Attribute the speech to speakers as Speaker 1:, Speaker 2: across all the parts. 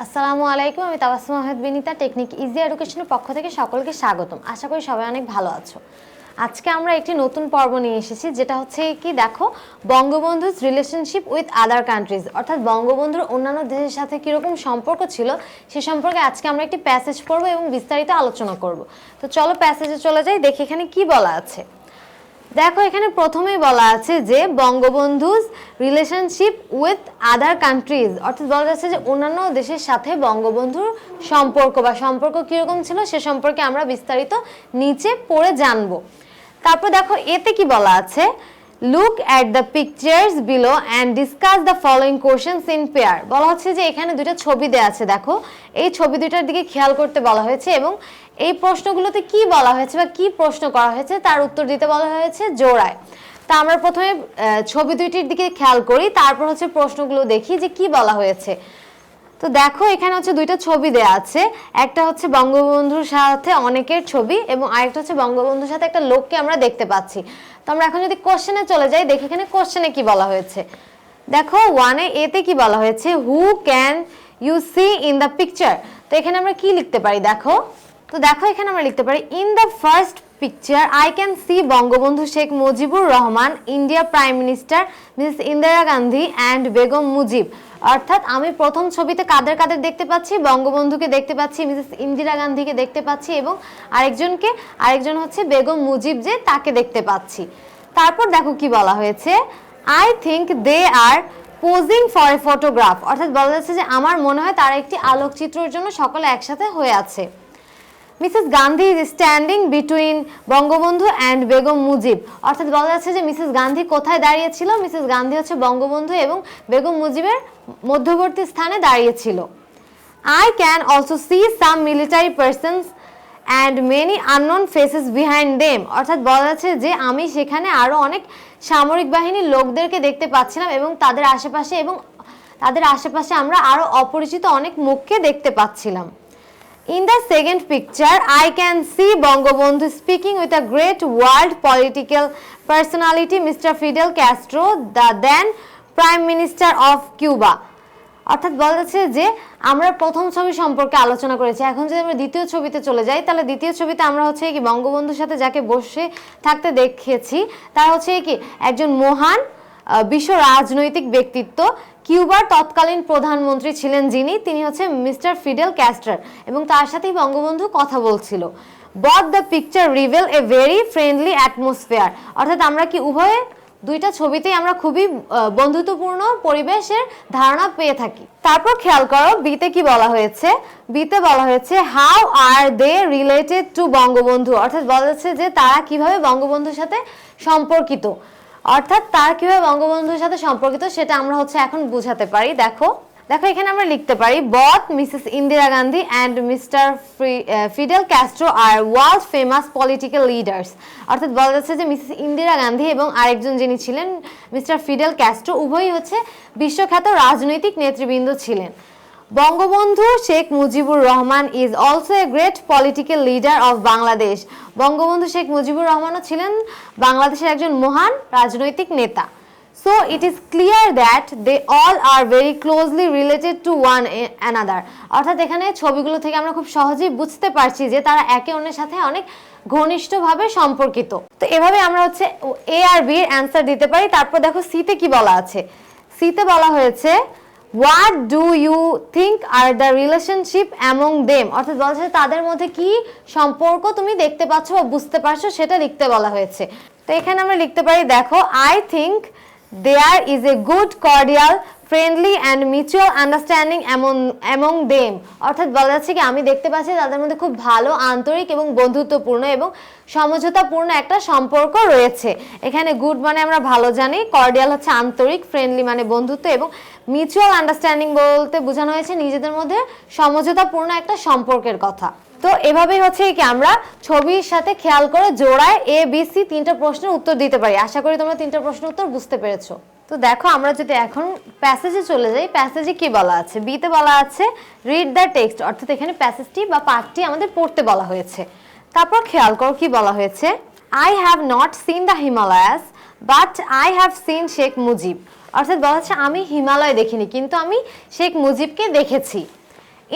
Speaker 1: আসসালামু আলাইকুম, আমি তাবাসসুম আহমেদ বিনিতা টেকনিক ইজি এডুকেশনের পক্ষ থেকে সকলকে স্বাগতম। আশা করি সবাই অনেক ভালো আছো। আজকে আমরা একটি নতুন পর্ব নিয়ে এসেছি, যেটা হচ্ছে কি দেখো, বঙ্গবন্ধু's রিলেশনশিপ উইথ আদার কান্ট্রিজ, অর্থাৎ বঙ্গবন্ধুর অন্যান্য দেশের সাথে কীরকম সম্পর্ক ছিল সে সম্পর্কে আজকে আমরা একটি প্যাসেজ পড়বো এবং বিস্তারিত আলোচনা করব। তো চলো প্যাসেজে চলে যাই, দেখি এখানে কি বলা আছে। দেখো এখানে প্রথমেই বলা আছে যে বঙ্গবন্ধু's রিলেশনশিপ উইথ আদার কান্ট্রিজ, অর্থাৎ বলা যাচ্ছে যে অন্যান্য দেশের সাথে বঙ্গবন্ধুর সম্পর্ক বা সম্পর্ক কীরকম ছিল সে সম্পর্কে আমরা বিস্তারিত নিচে পড়ে জানবো। তারপর দেখো এতে কি বলা আছে, look at the pictures below and discuss the following questions in pair. বলা হচ্ছে যে এখানে দুটো ছবি দেওয়া আছে, দেখো এই ছবি দুটার দিকে খেয়াল করতে বলা হয়েছে এবং এই প্রশ্নগুলোতে কি বলা হয়েছে বা কি প্রশ্ন করা হয়েছে তার উত্তর দিতে বলা হয়েছে জোড়ায়। তা আমরা প্রথমে ছবি দুইটির দিকে খেয়াল করি, তারপর হচ্ছে প্রশ্নগুলো দেখি যে কি বলা হয়েছে। তো দেখো এখানে হচ্ছে দুইটা ছবি দেয়া আছে, একটা হচ্ছে বঙ্গবন্ধুর সাথে অনেকের ছবি এবং আরেকটা হচ্ছে বঙ্গবন্ধুর সাথে একটা লোককে আমরা দেখতে পাচ্ছি। তো আমরা এখন যদি কোশ্চেনে চলে যাই, দেখি এখানে কোশ্চেনে কি বলা হয়েছে। দেখো ওয়ানে এতে কি বলা হয়েছে, who can you see in the picture. তো এখানে আমরা কি লিখতে পারি দেখো, তো দেখো এখানে আমরা লিখতে পারি in the first picture I can see Bangabandhu Sheikh Mujibur Rahman, India prime minister Mrs Indira Gandhi and Begum Mujib. অর্থাৎ আমি প্রথম ছবিতে কাদের কাদের দেখতে পাচ্ছি, বঙ্গবন্ধুকে দেখতে পাচ্ছি, মিসেস ইন্দিরা গান্ধীকে দেখতে পাচ্ছি এবং আরেকজন হচ্ছে বেগম মুজিব, যে তাকে দেখতে পাচ্ছি। তারপর দেখো কি বলা হয়েছে, I think they are posing for a photograph, অর্থাৎ বলা যাচ্ছে যে আমার মনে হয় তারা একটি আলোকচিত্রের জন্য সকলে একসাথে হয়ে আছে। Mrs Gandhi is standing between Bangabandhu and Begum Mujib, অর্থাৎ বলা যাচ্ছে যে মিসেস গান্ধী কোথায় দাঁড়িয়েছিল, মিসেস গান্ধী হচ্ছে বঙ্গবন্ধু এবং বেগম মুজিবের মধ্যবর্তী স্থানে দাঁড়িয়েছিল। I can also see some military persons and many unknown faces behind them, অর্থাৎ বলা যাচ্ছে যে আমি সেখানে আরও অনেক সামরিক বাহিনীর লোকদেরকে দেখতে পাচ্ছিলাম এবং তাদের আশেপাশে আমরা আরও অপরিচিত অনেক মুখকে দেখতে পাচ্ছিলাম। In the second picture, I can see Bangabandhu speaking with a great world political personality, Mr. Fidel Castro, the then Prime Minister of Cuba. অর্থাৎ বলা যাচ্ছে যে আমরা প্রথম ছবি সম্পর্কে আলোচনা করেছি, এখন যদি আমরা দ্বিতীয় ছবিতে চলে যাই তাহলে দ্বিতীয় ছবিতে আমরা হচ্ছে কি বঙ্গবন্ধুর সাথে যাকে বসে থাকতে দেখেছি তার হচ্ছে কি একজন মহান বিশ্ব রাজনৈতিক ব্যক্তিত্ব, কিউবার তৎকালীন প্রধানমন্ত্রী ছিলেন তিনি হচ্ছে মিস্টার ফিডেল ক্যাস্ট্রো এবং তার সাথেই বঙ্গবন্ধু কথা বলছিল। বট the picture reveal a very friendly atmosphere, অর্থাৎ আমরা কি উভয়ে দুইটা ছবিতেই আমরা খুবই বন্ধুত্বপূর্ণ পরিবেশের ধারণা পেয়ে থাকি। তারপর খেয়াল করো বিতে কি বলা হয়েছে, বিতে বলা হয়েছে how are they related to Bangabandhu, অর্থাৎ বলা যাচ্ছে যে তারা কিভাবে বঙ্গবন্ধুর সাথে সম্পর্কিত, অর্থাৎ তার কিভাবে বঙ্গবন্ধুর সাথে সম্পর্কিত সেটা আমরা হচ্ছে এখন বুঝাতে পারি। দেখো এখানে আমরা লিখতে পারি both Mrs Indira Gandhi and Mr Fidel Castro are world famous political leaders, অর্থাৎ বলা যাচ্ছে যে মিসেস ইন্দিরা গান্ধী এবং আরেকজন যিনি ছিলেন মিস্টার ফিডেল ক্যাস্ট্রো উভয়ই হচ্ছে বিশ্বখ্যাত রাজনৈতিক নেতৃবৃন্দ ছিলেন। Bangabandhu Sheikh Mujibur Rahman is also a great political leader of Bangladesh, Bangabandhu Sheikh Mujibur রহমানও ছিলেন বাংলাদেশের একজন মহান রাজনৈতিক নেতা। So it is clear that they all are very closely related to one another, অর্থাৎ এখানে ছবিগুলো থেকে আমরা খুব সহজেই বুঝতে পারছি যে তারা একে অন্যের সাথে অনেক ঘনিষ্ঠভাবে সম্পর্কিত। তো এভাবে আমরা হচ্ছে এ আর বি এর অ্যান্সার দিতে পারি। তারপর দেখো সিতে কি বলা আছে, সিতে বলা হয়েছে what do you think are the relationship among them, অর্থাৎ বলা হচ্ছে তাদের মধ্যে কি সম্পর্ক তুমি দেখতে পাচ্ছ বা বুঝতে পারছো সেটা লিখতে বলা হয়েছে। তো এখানে আমরা লিখতে পারি দেখো I think there is a good cordial friendly and mutual understanding among them, অর্থাৎ বলা যাচ্ছে কি আমি দেখতে পাচ্ছি তাদের মধ্যে খুব ভালো আন্তরিক এবং বন্ধুত্বপূর্ণ এবং সমঝোতাপূর্ণ একটা সম্পর্ক রয়েছে। এখানে গুড মানে আমরা ভালো জানি, কর্ডিয়াল হচ্ছে আন্তরিক, ফ্রেন্ডলি মানে বন্ধুত্ব এবং মিউচুয়াল আন্ডারস্ট্যান্ডিং বলতে বোঝানো হয়েছে নিজেদের মধ্যে সমঝোতাপূর্ণ একটা সম্পর্কের কথা। তো এভাবেই হচ্ছে কি আমরা ছবির সাথে খেয়াল করে জোড়ায় এ বি সি তিনটা প্রশ্নের উত্তর দিতে পারি। আশা করি তোমরা তিনটা প্রশ্নের উত্তর বুঝতে পেরেছো। তো দেখো আমরা যদি এখন প্যাসেজে চলে যাই, প্যাসেজে কি বলা আছে, বিতে বলা আছে রিড দ্য টেক্সট, অর্থাৎ এখানে প্যাসেজটি বা পাঠটি আমাদের পড়তে বলা হয়েছে। তারপর খেয়াল করো কি বলা হয়েছে, I have not seen the Himalayas but I have seen Sheikh Mujib, অর্থাৎ বলা হচ্ছে আমি হিমালয় দেখিনি কিন্তু আমি শেখ মুজিবকে দেখেছি।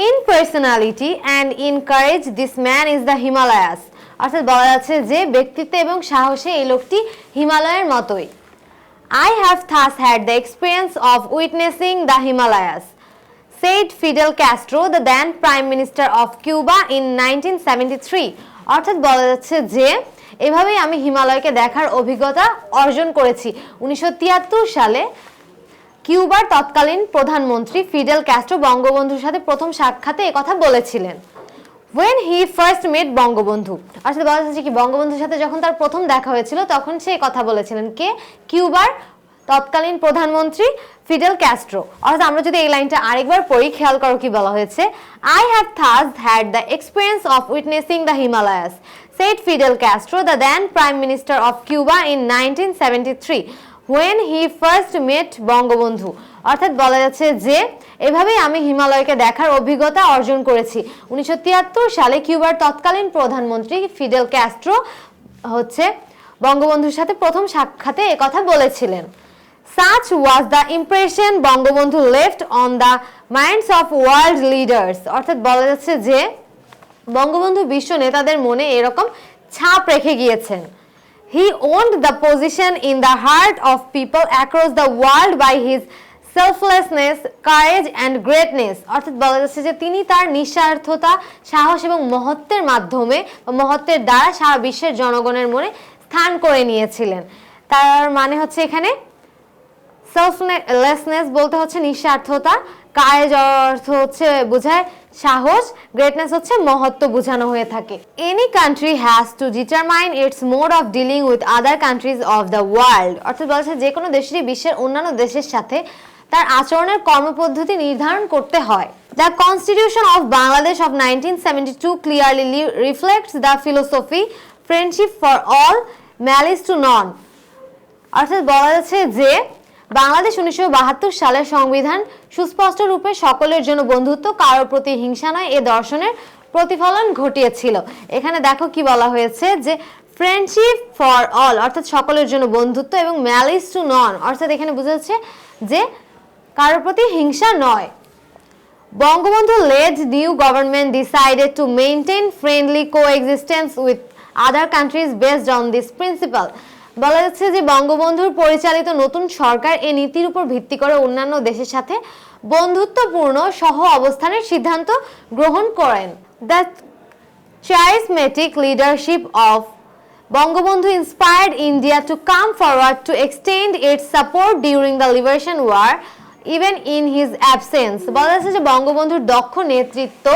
Speaker 1: In personality and in courage this man is the Himalayas, অর্থাৎ বলা যাচ্ছে যে ব্যক্তিত্বে এবং সাহসে এই লোকটি হিমালয়ের মতোই। I have thus had the experience of witnessing the Himalayas, said Fidel Castro, the then Prime Minister of Cuba in 1973. অর্থাৎ বলা যাচ্ছে যে এভাবেই আমি হিমালয়কে দেখার অভিজ্ঞতা অর্জন করেছি। 1973 সালে কিউবার তৎকালীন প্রধানমন্ত্রী ফিডেল ক্যাস্ট্রো বঙ্গবন্ধুর সাথে প্রথম সাক্ষাতে একথা বলেছিলেন। When he first met Bangabandhu, অর্থাৎ বলা যাচ্ছে কি বঙ্গবন্ধুর সাথে যখন তার প্রথম দেখা হয়েছিল তখন সে কথা বলেছিলেন কে? কিউবার তৎকালীন প্রধানমন্ত্রী ফিডেল ক্যাস্ট্রো। অর্থাৎ আমরা যদি এই লাইনটা আরেকবার পড়ি, খেয়াল করো কি বলা হয়েছে, I have thus had the experience of witnessing the Himalayas, said Fidel Castro, the then Prime Minister of Cuba in 1973. When he first met Bangabandhu, অর্থাৎ বলা যাচ্ছে যে এভাবেই আমি হিমালয়কে দেখার অভিজ্ঞতা অর্জন করেছি। 1973 সালে কিউবার তৎকালীন প্রধানমন্ত্রী ফিডেল ক্যাস্ট্রো বঙ্গবন্ধুর সাথে প্রথম সাক্ষাতে একথা বলেছিলেন। Such was the impression Bangabandhu left on the minds of world leaders, অর্থাৎ বলা যাচ্ছে যে বঙ্গবন্ধু বিশ্ব নেতাদের মনে এরকম ছাপ রেখে গিয়েছেন। He owned the position in the heart of people across the world by his selflessness, courage and greatness, অর্থাৎ বলা যাচ্ছে যে তিনি তার নিঃস্বার্থতা, সাহস এবং মহত্বের মাধ্যমে বা মহত্বের দ্বারা সারা বিশ্বের জনগণের মনে স্থান করে নিয়েছিলেন। তার মানে হচ্ছে এখানে সেলফলেসনেস বলতে হচ্ছে নিঃস্বার্থতা, কারেজ অর্থ হচ্ছে বোঝায় সাহস, গ্রেটনেস হচ্ছে মহত্ব বোঝানো হয়ে থাকে। Any country has to determine it's mode of dealing with other countries of the world, অর্থাৎ বলছে যে কোনো দেশেরই বিশ্বের অন্যান্য দেশের সাথে তার আচরণের কর্মপদ্ধতি নির্ধারণ করতে হয়। The constitution of Bangladesh of 1972 clearly reflects the philosophy friendship for all, malice to none, অর্থাৎ বলা যাচ্ছে যে বাংলাদেশ 1972 সালের সংবিধান সুস্পষ্ট রূপে সকলের জন্য বন্ধুত্ব, কারোর প্রতি হিংসা নয় এ দর্শনের প্রতিফলন ঘটিয়েছিল। এখানে দেখো কি বলা হয়েছে যে ফ্রেন্ডশিপ ফর অল, অর্থাৎ সকলের জন্য বন্ধুত্ব, এবং ম্যালিস টু নন, অর্থাৎ এখানে বোঝাচ্ছে যে কারোর প্রতি হিংসা নয়। Bangabandhu led new government decided to maintain friendly coexistence with other countries based on this principle, বলা যাচ্ছে যে বঙ্গবন্ধুর পরিচালিত নতুন সরকার এই নীতির উপর ভিত্তি করে অন্যান্য দেশের সাথে বন্ধুত্বপূর্ণ সহ অবস্থানের সিদ্ধান্ত গ্রহণ করেন। The charismatic leadership of Bangabandhu inspired India to come forward to extend its support during the Liberation War even in his absence, বলা যাচ্ছে যে বঙ্গবন্ধুর দক্ষ নেতৃত্ব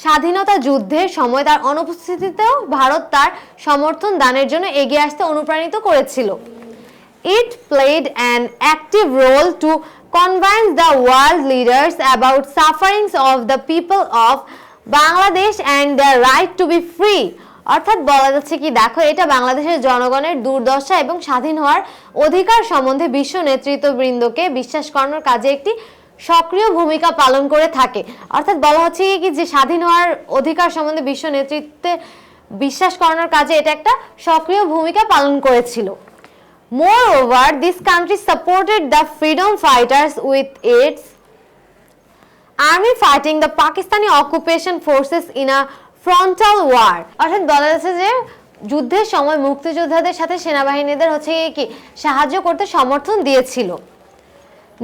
Speaker 1: স্বাধীনতা যুদ্ধের সময় তার অনুপস্থিতিতেও ভারত তার সমর্থন দানের জন্য এগিয়ে আসতে অনুপ্রাণিত করেছিল। It played an active role to convince the world leaders about sufferings of the people of Bangladesh and their right to be free, অর্থাৎ বলা যাচ্ছে কি দেখো এটা বাংলাদেশের জনগণের দুর্দশা এবং স্বাধীন হওয়ার অধিকার সম্বন্ধে বিশ্ব নেতৃত্ববৃন্দকে বিশ্বাস করানোর কাজে একটি সক্রিয় ভূমিকা পালন করে থাকে। অর্থাৎ বলা হচ্ছে কি যে স্বাধীন হওয়ার অধিকার সম্বন্ধে বিশ্ব নেতৃত্বে বিশ্বাস করানোর কাজে এটা একটা সক্রিয় ভূমিকা পালন করেছিল। Moreover, this country supported the freedom fighters with its army fighting the Pakistani occupation forces in a frontal war, অর্থাৎ বলা যাচ্ছে যে যুদ্ধের সময় মুক্তিযোদ্ধাদের সাথে সেনাবাহিনীদের হচ্ছে কি সাহায্য করতে সমর্থন দিয়েছিল।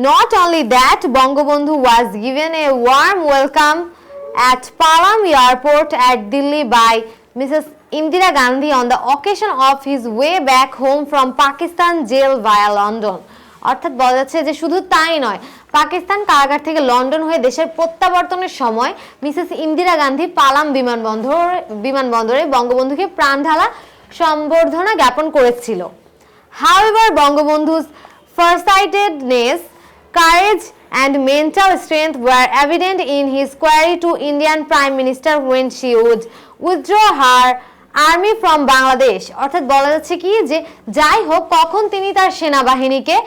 Speaker 1: Not only that, Bangabandhu was given a warm welcome at Palam Airport at Delhi by Mrs. Indira Gandhi on the occasion of his way back home from Pakistan jail via London, অর্থাৎ বলা যাচ্ছে যে শুধু তাই নয়, পাকিস্তান কারাগার থেকে London হয়ে দেশের প্রত্যাবর্তনের সময় মিসেস ইন্দিরা গান্ধী পালাম বিমানবন্দরে বঙ্গবন্ধুকে প্রাণঢালা সম্বর্ধনা জ্ঞাপন করেছিল। However, Bangabandhu's farsightedness, courage and mental strength were evident in his query to Indian Prime Minister when she would withdraw her army from Bangladesh, অর্থাৎ বলা যাচ্ছে কি যে যাই হোক কখন তিনি তার সেনাবাহিনীকে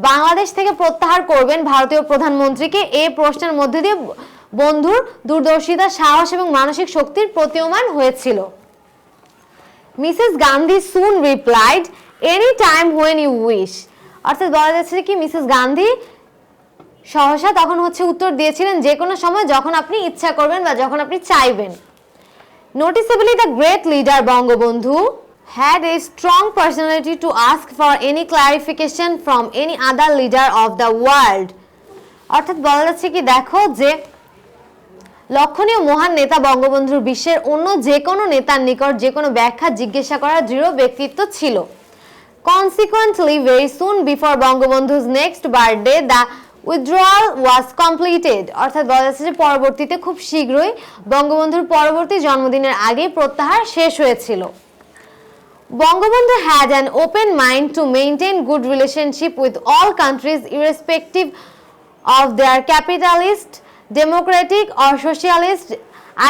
Speaker 1: বাংলাদেশ থেকে প্রত্যাহার করবেন ভারতীয় প্রধানমন্ত্রীকে এই প্রশ্নের মধ্যে দিয়ে বন্ধুর দূরদর্শিতা, সাহস এবং মানসিক শক্তির প্রতীয়মান হয়েছিল। Mrs Gandhi soon replied, "Any time when you wish", অর্থাৎ বলা যাচ্ছে কি মিসেস গান্ধী সহসা তখন হচ্ছে উত্তর দিয়েছিলেন যে কোনো সময় যখন আপনি ইচ্ছা করবেন বা যখন আপনি চাইবেন। Noticeably, the great leader Bangabandhu had a strong personality to ask for any clarification from any other leader of the world. অর্থাৎ বলা যাচ্ছে কি দেখো যে লক্ষণীয় মহান নেতা বঙ্গবন্ধুর বিশ্বের অন্য যে কোনো নেতার নিকট যে কোনো ব্যাখ্যা জিজ্ঞাসা করার দৃঢ় ব্যক্তিত্ব ছিল। Consequently, very soon before Bangabandhu's next birthday, the withdrawal was completed. অর্থাৎ বলা যাচ্ছে যে পরবর্তীতে খুব শীঘ্রই বঙ্গবন্ধুর পরবর্তী জন্মদিনের আগে প্রত্যাহার শেষ হয়েছিল। Bangabandhu had an open mind to maintain good relationship with all countries irrespective of their capitalist, democratic or socialist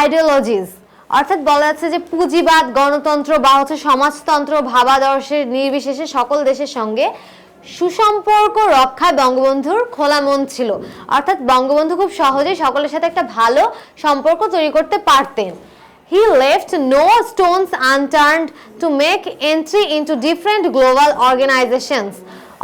Speaker 1: ideologies. অর্থাৎ বলা যাচ্ছে যে পুঁজিবাদ, গণতন্ত্র বা হচ্ছে সমাজতন্ত্র ভাবাদর্শের নির্বিশেষে সকল দেশের সঙ্গে সুসম্পর্ক রক্ষায় বঙ্গবন্ধুর খোলা মন ছিল। অর্থাৎ বঙ্গবন্ধু খুব সহজেই সকলের সাথে একটা ভালো সম্পর্ক তৈরি করতে পারতেন। He left no stones unturned to make entry into different global organizations.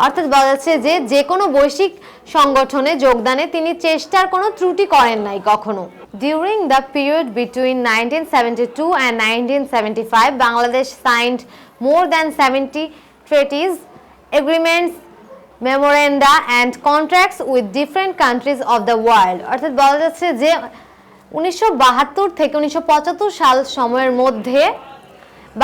Speaker 1: অর্থাৎ বলা যাচ্ছে যে যে কোনো বৈশ্বিক সংগঠনে যোগদানে তিনি চেষ্টার কোনো ত্রুটি করেন নাই কখনো। During the period between 1972 and 1975, Bangladesh signed more than 70 treaties, agreements, memoranda and contracts with different countries of the world. অর্থাৎ বলা যাচ্ছে যে 1972 থেকে 1975 সাল সময়ের মধ্যে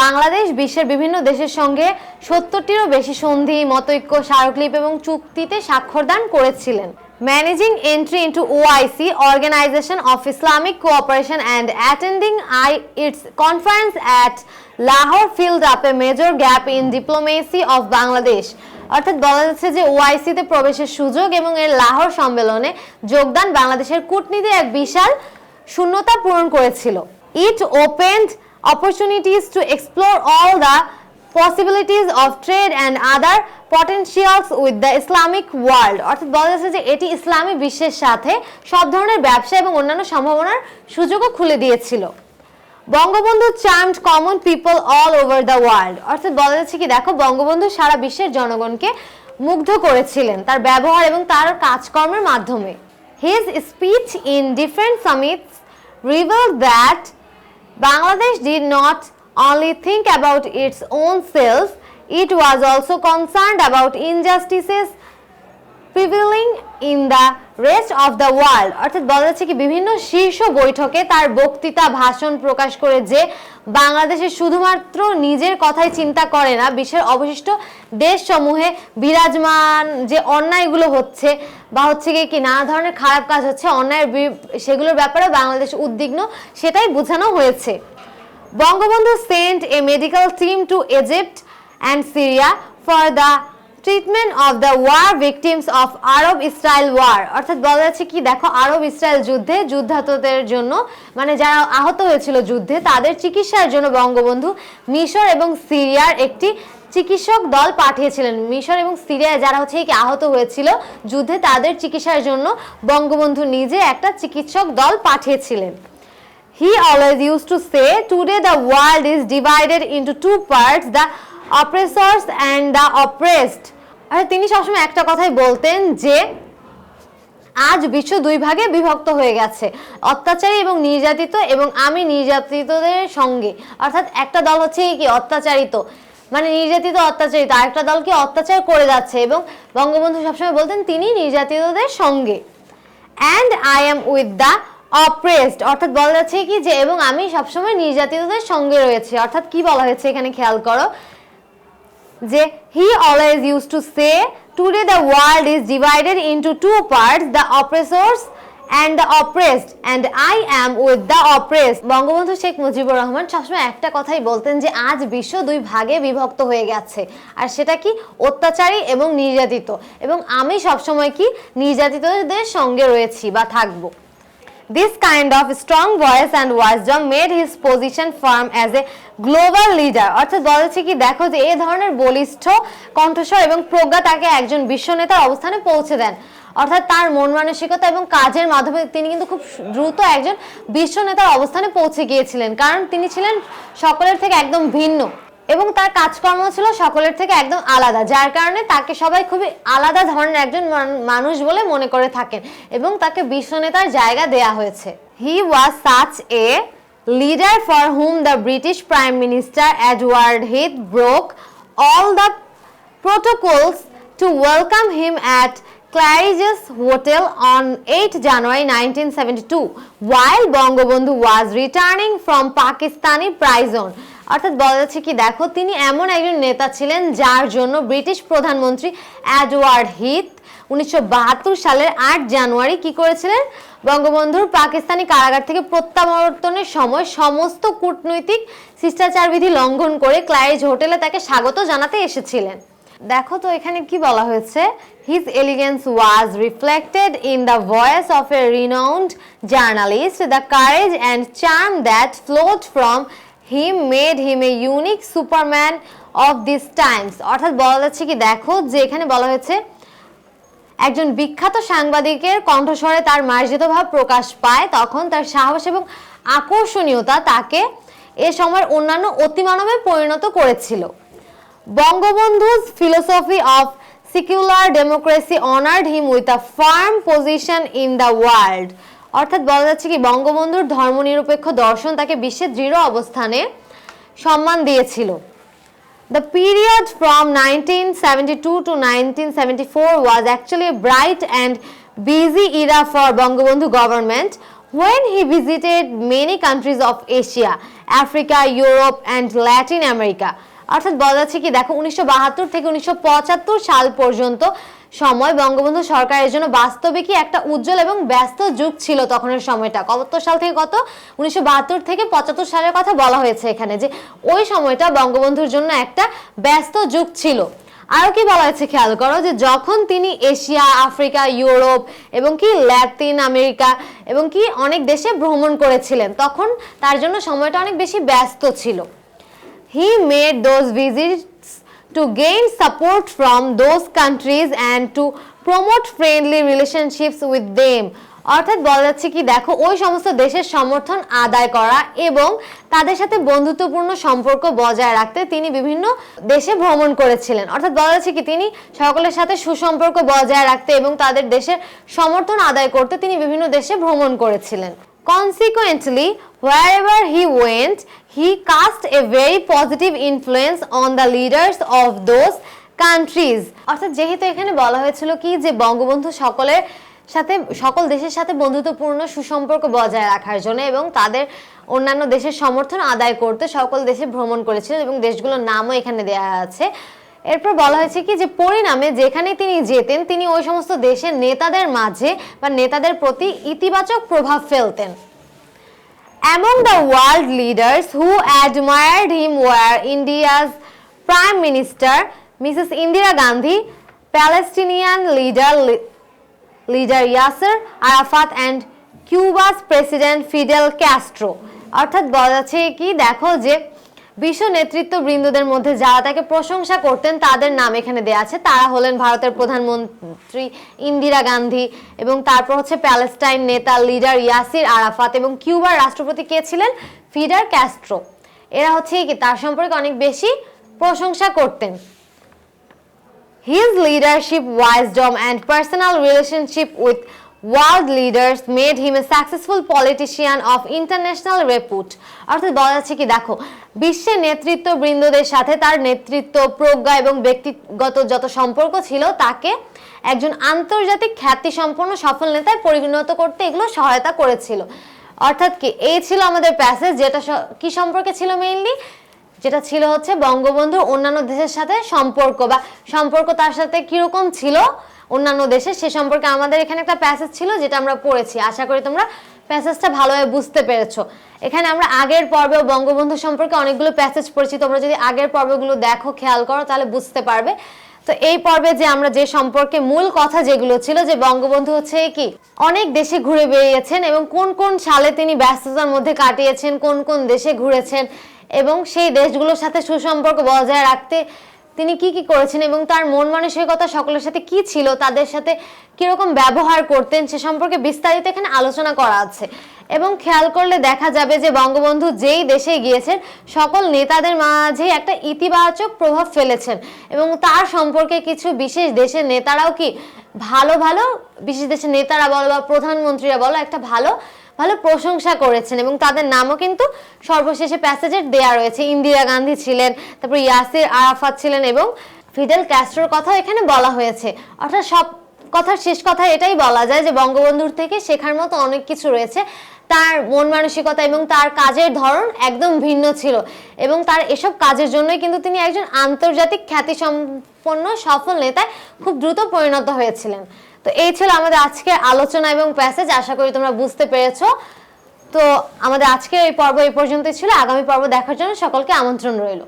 Speaker 1: বাংলাদেশ বিশ্বের বিভিন্ন দেশের সঙ্গে 70টিরও বেশি সন্ধি, মতৈক্য, স্মারকলিপি এবং চুক্তিতে স্বাক্ষরদান করেছিলেন। Managing entry into OIC, Organization of Islamic Cooperation, and attending its conference at Lahore filled up a major gap in diplomacy of Bangladesh. অর্থাৎ বলা যাচ্ছে যে ওআইসিতে প্রবেশের সুযোগ এবং এর লাহোর সম্মেলনে যোগদান বাংলাদেশের কূটনীতির এক বিশাল শূন্যতা পূরণ করেছিল। It opened opportunities to explore all the possibilities of trade and other potentials with the Islamic world. অর্থাৎ বলা যাচ্ছে যে এটি ইসলামী বিশ্বের সাথে সব ধরনের ব্যবসা এবং অন্যান্য সম্ভাবনার সুযোগও খুলে দিয়েছিল। Bangabandhu charmed common people all over the world. অর্থাৎ বলা যাচ্ছে কি দেখো বঙ্গবন্ধু সারা বিশ্বের জনগণকে মুগ্ধ করেছিলেন তার ব্যবহার এবং তার কাজকর্মের মাধ্যমে। His speech in different summits revealed that Bangladesh did not only think about its own self, it was also concerned about injustices prevailing in the rest of the world. অর্থাৎ বলা যাচ্ছে কি বিভিন্ন শীর্ষ বৈঠকে তার বক্তৃতা ভাষণ প্রকাশ করে যে বাংলাদেশের শুধুমাত্র নিজের কথাই চিন্তা করে না, বিশ্বের অবশিষ্ট দেশসমূহে বিরাজমান যে অন্যায়গুলো হচ্ছে বা হচ্ছে কি নানা ধরনের খারাপ কাজ হচ্ছে অন্যায়ের সেগুলোর ব্যাপারে বাংলাদেশ উদ্বিগ্ন সেটাই বোঝানো হয়েছে। Bangabandhu sent a medical team to Egypt and Syria for the treatment of the war victims of Arab-Israel war. অর্থাৎ বলা যাচ্ছে কি দেখো আরব ইসরায়েল যুদ্ধে যুদ্ধাহতদের জন্য মানে যারা আহত হয়েছিল যুদ্ধে তাদের চিকিৎসার জন্য বঙ্গবন্ধু মিশর এবং সিরিয়ার একটি চিকিৎসক দল পাঠিয়েছিলেন। মিশর এবং সিরিয়ায় যারা হচ্ছে কি আহত হয়েছিল যুদ্ধে তাদের চিকিৎসার জন্য বঙ্গবন্ধু নিজে একটা চিকিৎসক দল পাঠিয়েছিলেন। He always used to say, today the world is divided into two parts, the oppressors and the oppressed. আর তিনি সবসময় একটা কথাই বলতেন যে আজ বিশ্ব দুই ভাগে বিভক্ত হয়ে গেছে, অত্যাচারী এবং নির্যাতিত এবং আমি নির্যাতিতদের সঙ্গে। অর্থাৎ একটা দল হচ্ছে কি অত্যাচারিত মানে নির্যাতিত অত্যাচারিত, আরেকটা দল কি অত্যাচার করে যাচ্ছে এবং বঙ্গবন্ধু সবসময় বলতেন তিনি নির্যাতিতদের সঙ্গে। And I am with the oppressed, অর্থাৎ বলা যাচ্ছে কি যে এবং আমি সবসময় নির্যাতিতদের সঙ্গে রয়েছি। অর্থাৎ কি বলা হয়েছে এখানে খেয়াল করো যে he always used to say today the world is divided into two parts, the oppressors and the oppressed and I am with the oppressed. Bangabandhu Sheikh Mujibur Rahman সবসময় একটা কথাই বলতেন যে আজ বিশ্ব দুই ভাগে বিভক্ত হয়ে গেছে আর সেটা কি অত্যাচারী এবং নির্যাতিত এবং আমি সবসময় কি নির্যাতিতদের সঙ্গে রয়েছি বা থাকবো। This kind of strong voice and wisdom made his position firm as a global leader. অর্থাৎ বলা যাচ্ছে কি দেখো যে এই ধরনের বলিষ্ঠ কণ্ঠস্বর এবং প্রজ্ঞা তাকে একজন বিশ্ব নেতার অবস্থানে পৌঁছে দেন। অর্থাৎ তার মন মানসিকতা এবং কাজের মাধ্যমে তিনি কিন্তু খুব দ্রুত একজন বিশ্ব নেতার অবস্থানে পৌঁছে গিয়েছিলেন কারণ তিনি ছিলেন সকলের থেকে একদম ভিন্ন এবং তার কাজকর্ম ছিল সকলের থেকে একদম আলাদা, যার কারণে তাকে সবাই খুবই আলাদা ধরনের একজন মানুষ বলে মনে করে থাকেন এবং তাকে বিশ্বনেতার জায়গা দেয়া হয়েছে। He was such a leader for whom the British Prime Minister Edward Heath broke all the protocols to welcome him at Claridge's Hotel on 8 January 1972 while Bangabandhu was returning from Pakistani prison. অর্থাৎ বলা যাচ্ছে কি দেখো, তিনি এমন একজন নেতা ছিলেন যার জন্য ব্রিটিশ প্রধানমন্ত্রী এডওয়ার্ড হিথ 1972 সালের 8 জানুয়ারি কি করেছিলেন, বঙ্গবন্ধুর পাকিস্তানি কারাগার থেকে প্রত্যাবর্তনের সময় সমস্ত কূটনৈতিক শিষ্টাচারবিধি লঙ্ঘন করে ক্লারিজ হোটেলে তাকে স্বাগত জানাতে এসেছিলেন। দেখো তো এখানে কি বলা হয়েছে, his elegance was reflected in the voice of a renowned journalist, the courage and charm that flowed from him made him a unique superman of these times। অর্থাৎ বলা যাচ্ছে কি দেখো যে এখানে বলা হয়েছে একজন বিখ্যাত সাংবাদিকের কণ্ঠস্বরে তার মার্জিত ভাব প্রকাশ পায়, তখন তার সাহস এবং আকর্ষণীয়তা তাকে এ সময়ের অন্যান্য অতিমানবে পরিণত করেছিল। বঙ্গবন্ধু's philosophy of secular democracy honored him with a firm position in the world। অর্থাৎ বলা যাচ্ছে কি বঙ্গবন্ধুর ধর্মনিরপেক্ষ দর্শন তাকে বিশ্বের দৃঢ় অবস্থানে সম্মান দিয়েছিল। The period from 1972 to 1974 was actually a bright and busy era for Bangabandhu government when he visited many countries of Asia, Africa, Europe and Latin America। অর্থাৎ বলা যাচ্ছে কি দেখো 1972 থেকে 1975 সাল পর্যন্ত সময় বঙ্গবন্ধু সরকারের জন্য বাস্তবিকই একটা উজ্জ্বল এবং ব্যস্ত যুগ ছিল। তখনের সময়টা কত সাল থেকে কত, 1972 থেকে 75 সালের কথা বলা হয়েছে এখানে, যে ওই সময়টা বঙ্গবন্ধুর জন্য একটা ব্যস্ত যুগ ছিল। আরো কি বলা হয়েছে খেয়াল করো, যে যখন তিনি এশিয়া, আফ্রিকা, ইউরোপ এবং কি লাতিন আমেরিকা এবং কি অনেক দেশে ভ্রমণ করেছিলেন, তখন তার জন্য সময়টা অনেক বেশি ব্যস্ত ছিল। He made those visits to gain support from those countries and to promote friendly relationships with them। অর্থাৎ বলা যাচ্ছে কি দেখো ওই সমস্ত দেশের সমর্থন আদায় করা এবং তাদের সাথে বন্ধুত্বপূর্ণ সম্পর্ক বজায় রাখতে তিনি বিভিন্ন দেশে ভ্রমণ করেছিলেন। অর্থাৎ বলা যাচ্ছে কি তিনি সকলের সাথে সুসম্পর্ক বজায় রাখতে এবং তাদের দেশের সমর্থন আদায় করতে তিনি বিভিন্ন দেশে ভ্রমণ করেছিলেন। Consequently, wherever he went, he cast a very positive influence on the leaders of those countries। অর্থাৎ যেহেতু এখানে বলা হয়েছিল কি যে বঙ্গবন্ধু সকল দেশের সাথে বন্ধুত্বপূর্ণ সুসম্পর্ক বজায় রাখার জন্য এবং তাদের অন্যান্য দেশের সমর্থন আদায় করতে সকল দেশে ভ্রমণ করেছিলেন এবং দেশগুলোর নামও এখানে দেয়া আছে। এরপর বলা হয়েছে কি যে পরিণামে যেখানে তিনি যেতেন তিনি ওই সমস্ত দেশের নেতাদের মাঝে বা নেতাদের প্রতি ইতিবাচক প্রভাব ফেলতেন। Among the world leaders who admired him were India's Prime Minister Mrs. Indira Gandhi, Palestinian leader Yasser Arafat and Cuba's President Fidel Castro। অর্থাৎ বলা যাচ্ছে কি দেখো যে বিশ্ব নেতৃত্ববৃন্দদের মধ্যে যারা তাকে প্রশংসা করতেন তাদের নাম এখানে দেয়া আছে। তারা হলেন ভারতের প্রধানমন্ত্রী ইন্দিরা গান্ধী এবং তারপর হচ্ছে প্যালেস্টাইন নেতা লিডার ইয়াসির আরাফাত এবং কিউবার রাষ্ট্রপতি কে ছিলেন, ফিডেল ক্যাস্ট্রো। এরা হচ্ছে কি তার সম্পর্কে অনেক বেশি প্রশংসা করতেন। His leadership, wisdom and personal relationship with world leaders made him a successful politician of international repute। অর্থাৎ বলা যাচ্ছে কি দেখো বিশ্বের নেতৃত্ববৃন্দদের সাথে তার নেতৃত্ব, প্রজ্ঞা এবং ব্যক্তিগত যত সম্পর্ক ছিল তাকে একজন আন্তর্জাতিক খ্যাতিসম্পন্ন সফল নেতায় পরিণত করতে এগুলো সহায়তা করেছিল। অর্থাৎ কি এই ছিল আমাদের প্যাসেজ, যেটা কি সম্পর্কে ছিল মেইনলি, যেটা ছিল হচ্ছে বঙ্গবন্ধুর অন্যান্য দেশের সাথে সম্পর্ক তার সাথে কিরকম ছিল অন্যান্য দেশে, সে সম্পর্কে আমাদের এখানে একটা প্যাসেজ ছিল যেটা আমরা পড়েছি। আশা করি তোমরা প্যাসেজটা ভালোভাবে বুঝতে পেরেছো। এখানে আমরা আগের পর্বে বঙ্গবন্ধু সম্পর্কে অনেকগুলো প্যাসেজ পড়েছি, তোমরা যদি আগের পর্বগুলো দেখো খেয়াল করো তাহলে বুঝতে পারবে। তো এই পর্বে যে আমরা যে সম্পর্কে মূল কথা যেগুলো ছিল যে বঙ্গবন্ধু হচ্ছে কি অনেক দেশে ঘুরে বেরিয়েছেন এবং কোন কোন সালে তিনি ব্যস্ততার মধ্যে কাটিয়েছেন, কোন কোন দেশে ঘুরেছেন এবং সেই দেশগুলোর সাথে সুসম্পর্ক বজায় রাখতে তিনি কি কি করেছেন এবং তার মন মানসিকতা সকলের সাথে কি ছিল, তাদের সাথে কিরকম ব্যবহার করতেন সে সম্পর্কে বিস্তারিত এখানে আলোচনা করা আছে। এবং খেয়াল করলে দেখা যাবে যে বঙ্গবন্ধু যেই দেশে গিয়েছেন সকল নেতাদের মাঝে একটা ইতিবাচক প্রভাব ফেলেছেন এবং তার সম্পর্কে কিছু বিশেষ দেশের নেতারাও কি ভালো ভালো বিশেষ দেশের নেতারা বলো বা প্রধানমন্ত্রীরা বলো একটা ভালো ভালো প্রশংসা করেছেন এবং তাদের নামও কিন্তু সর্বশেষে প্যাসেজে দেয়া রয়েছে। ইন্দিরা গান্ধী ছিলেন, তারপর ইয়াসির আরাফাত ছিলেন এবং ফিডেল ক্যাস্ট্রোর কথাও এখানে বলা হয়েছে। অর্থাৎ সব কথার শেষ কথা এটাই বলা যায় যে বঙ্গবন্ধুর থেকে শেখার মতো অনেক কিছু রয়েছে। তার মন মানসিকতা এবং তার কাজের ধরন একদম ভিন্ন ছিল এবং তার এসব কাজের জন্যই কিন্তু তিনি একজন আন্তর্জাতিক খ্যাতিসম্পন্ন সফল নেতায় খুব দ্রুত পরিণত হয়েছিলেন। তো এই ছিল আমাদের আজকের আলোচনা এবং প্যাসেজ, আশা করি তোমরা বুঝতে পেরেছো। তো আমাদের আজকের এই পর্ব এই পর্যন্তই ছিল। আগামী পর্ব দেখার জন্য সকলকে আমন্ত্রণ রইল।